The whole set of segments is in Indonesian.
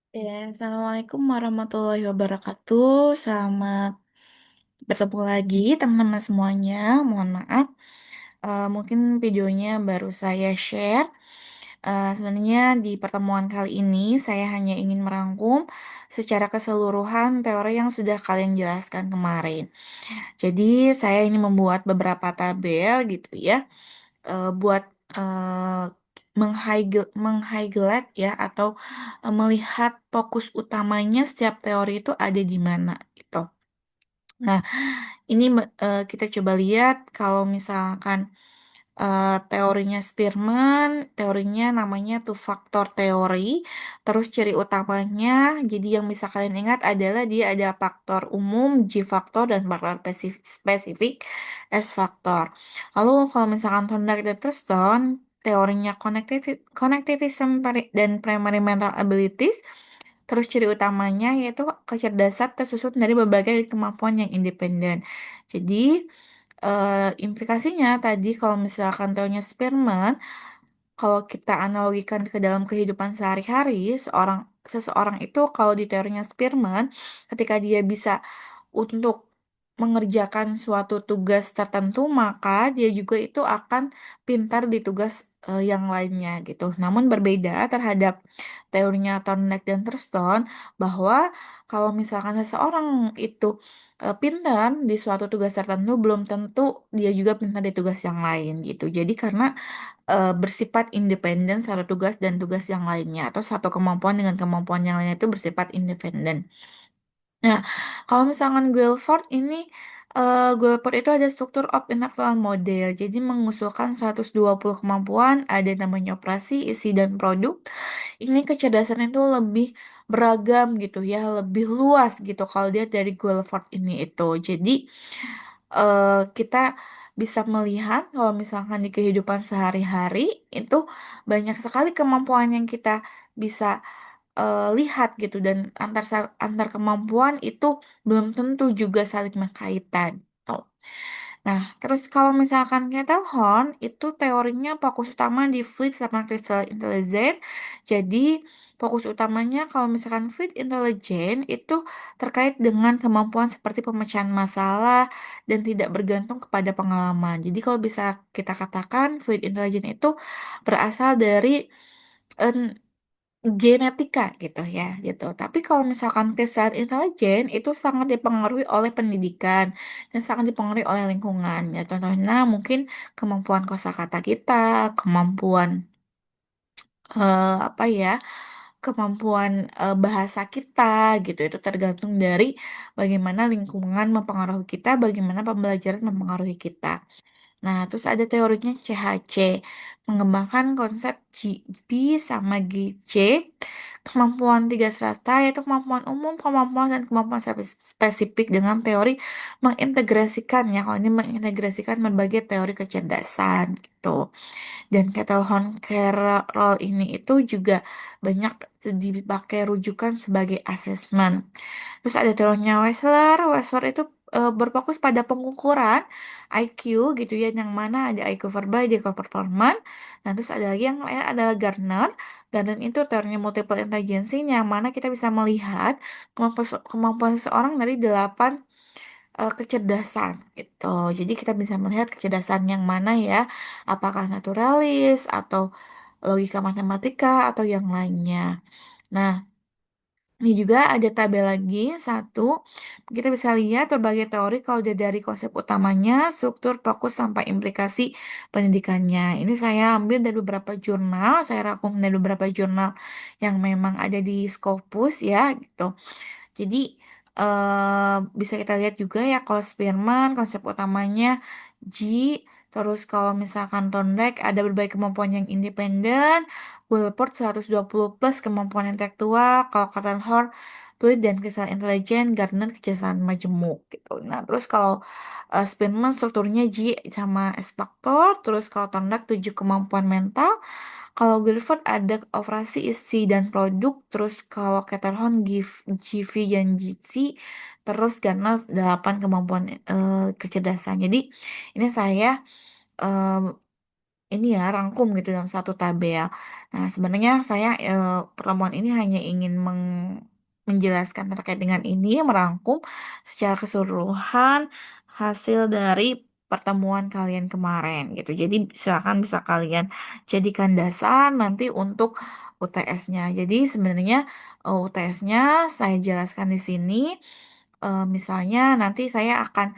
Ya, Assalamualaikum warahmatullahi wabarakatuh. Selamat bertemu lagi teman-teman semuanya. Mohon maaf, mungkin videonya baru saya share. Sebenarnya di pertemuan kali ini saya hanya ingin merangkum secara keseluruhan teori yang sudah kalian jelaskan kemarin. Jadi saya ini membuat beberapa tabel gitu ya, buat eh, meng-highlight ya atau melihat fokus utamanya setiap teori itu ada di mana gitu. Nah, ini kita coba lihat kalau misalkan teorinya Spearman, teorinya namanya two factor teori. Terus ciri utamanya, jadi yang bisa kalian ingat adalah dia ada faktor umum, G faktor, dan faktor spesifik, S faktor. Lalu kalau misalkan Thorndike dan Thurston, teorinya connectivism dan primary mental abilities. Terus ciri utamanya yaitu kecerdasan tersusun dari berbagai kemampuan yang independen. Jadi, implikasinya tadi kalau misalkan teorinya Spearman, kalau kita analogikan ke dalam kehidupan sehari-hari, seseorang itu kalau di teorinya Spearman, ketika dia bisa untuk mengerjakan suatu tugas tertentu, maka dia juga itu akan pintar di tugas yang lainnya gitu. Namun berbeda terhadap teorinya Thorndike dan Thurston bahwa kalau misalkan seseorang itu pintar di suatu tugas tertentu, belum tentu dia juga pintar di tugas yang lain gitu. Jadi karena bersifat independen satu tugas dan tugas yang lainnya atau satu kemampuan dengan kemampuan yang lainnya itu bersifat independen. Nah, kalau misalkan Guilford itu ada struktur of intellectual model. Jadi mengusulkan 120 kemampuan, ada namanya operasi, isi, dan produk. Ini kecerdasan itu lebih beragam gitu ya, lebih luas gitu kalau dia dari Guilford ini itu. Jadi kita bisa melihat kalau misalkan di kehidupan sehari-hari itu banyak sekali kemampuan yang kita bisa lihat gitu dan antar kemampuan itu belum tentu juga saling berkaitan. Tuh. Nah, terus kalau misalkan Horn itu teorinya fokus utama di fluid sama crystal intelligence. Jadi fokus utamanya kalau misalkan fluid intelligence itu terkait dengan kemampuan seperti pemecahan masalah dan tidak bergantung kepada pengalaman. Jadi kalau bisa kita katakan fluid intelligence itu berasal dari genetika gitu ya gitu. Tapi kalau misalkan kesehatan intelijen itu sangat dipengaruhi oleh pendidikan dan sangat dipengaruhi oleh lingkungan. Ya contohnya mungkin kemampuan kosakata kita, kemampuan apa ya, kemampuan bahasa kita gitu. Itu tergantung dari bagaimana lingkungan mempengaruhi kita, bagaimana pembelajaran mempengaruhi kita. Nah, terus ada teorinya CHC, mengembangkan konsep GP sama GC, kemampuan tiga strata, yaitu kemampuan umum, kemampuan, dan kemampuan spesifik dengan teori mengintegrasikan, ya, kalau ini mengintegrasikan berbagai teori kecerdasan, gitu. Dan Kettlehorn Carroll ini itu juga banyak dipakai rujukan sebagai asesmen. Terus ada teorinya Wechsler. Wechsler itu berfokus pada pengukuran IQ gitu ya, yang mana ada IQ verbal, IQ performan. Nah, terus ada lagi yang lain adalah Gardner. Gardner itu teorinya multiple intelligence, yang mana kita bisa melihat kemampuan seseorang dari 8 kecerdasan gitu. Jadi kita bisa melihat kecerdasan yang mana ya, apakah naturalis atau logika matematika atau yang lainnya. Nah, ini juga ada tabel lagi satu. Kita bisa lihat berbagai teori kalau dari konsep utamanya, struktur, fokus, sampai implikasi pendidikannya. Ini saya ambil dari beberapa jurnal, saya rangkum dari beberapa jurnal yang memang ada di Scopus ya gitu. Jadi bisa kita lihat juga ya kalau Spearman konsep utamanya G, terus kalau misalkan Thorndike ada berbagai kemampuan yang independen, Wilport 120 plus kemampuan intelektual, kalau Cotton Horn fluid dan kristal intelijen, Gardner kecerdasan majemuk gitu. Nah, terus kalau Spearman strukturnya G sama S faktor, terus kalau Thorndike 7 kemampuan mental, kalau Guilford ada operasi isi dan produk, terus kalau Caterhorn GV dan GC, terus Ganas 8 kemampuan kecerdasan. Jadi ini saya ini ya rangkum gitu dalam satu tabel. Nah, sebenarnya saya pertemuan ini hanya ingin menjelaskan terkait dengan ini, merangkum secara keseluruhan hasil dari pertemuan kalian kemarin gitu. Jadi silakan bisa kalian jadikan dasar nanti untuk UTS-nya. Jadi sebenarnya UTS-nya saya jelaskan di sini. Misalnya nanti saya akan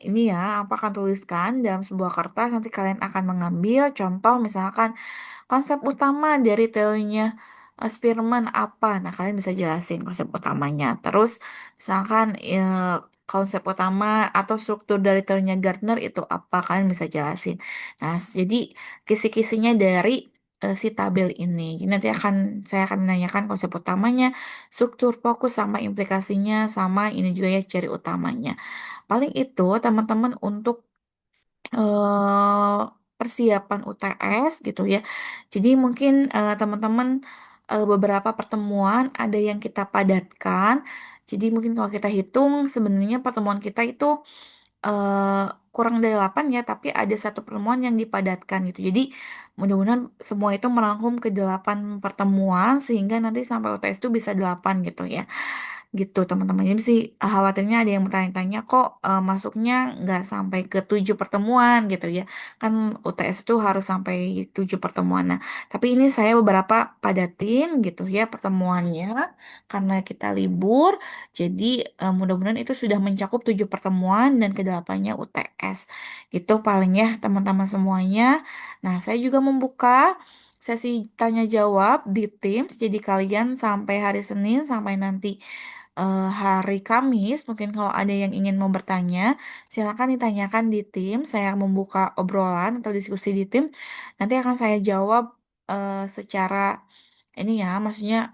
ini ya, apa akan tuliskan dalam sebuah kertas, nanti kalian akan mengambil contoh misalkan konsep utama dari teorinya Spearman apa. Nah, kalian bisa jelasin konsep utamanya. Terus misalkan konsep utama atau struktur dari teorinya Gardner itu apa, kalian bisa jelasin. Nah, jadi kisi-kisinya dari si tabel ini. Jadi nanti saya akan menanyakan konsep utamanya, struktur fokus sama implikasinya sama ini juga ya ciri utamanya. Paling itu teman-teman untuk eh, persiapan UTS gitu ya. Jadi mungkin teman-teman beberapa pertemuan ada yang kita padatkan. Jadi mungkin kalau kita hitung sebenarnya pertemuan kita itu eh, kurang dari 8 ya, tapi ada satu pertemuan yang dipadatkan gitu. Jadi mudah-mudahan semua itu merangkum ke 8 pertemuan sehingga nanti sampai UTS itu bisa 8 gitu ya. Gitu teman-teman. Jadi sih khawatirnya ada yang bertanya-tanya kok masuknya nggak sampai ke 7 pertemuan gitu ya. Kan UTS itu harus sampai 7 pertemuan. Nah, tapi ini saya beberapa padatin gitu ya pertemuannya karena kita libur. Jadi mudah-mudahan itu sudah mencakup 7 pertemuan dan kedelapannya UTS. Gitu paling ya teman-teman semuanya. Nah, saya juga membuka sesi tanya jawab di Teams. Jadi kalian sampai hari Senin sampai nanti hari Kamis, mungkin kalau ada yang ingin mau bertanya, silakan ditanyakan di tim. Saya membuka obrolan atau diskusi di tim. Nanti akan saya jawab secara ini ya, maksudnya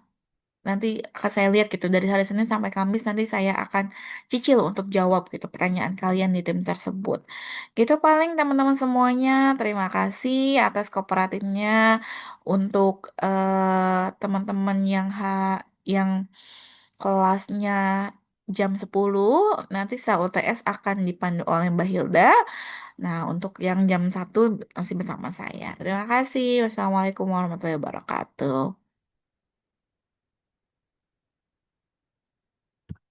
nanti akan saya lihat gitu dari hari Senin sampai Kamis nanti saya akan cicil untuk jawab gitu pertanyaan kalian di tim tersebut. Gitu paling teman-teman semuanya. Terima kasih atas kooperatifnya untuk teman-teman yang kelasnya jam 10 nanti saat UTS akan dipandu oleh Mbak Hilda. Nah, untuk yang jam 1 masih bersama saya. Terima kasih. Wassalamualaikum warahmatullahi wabarakatuh.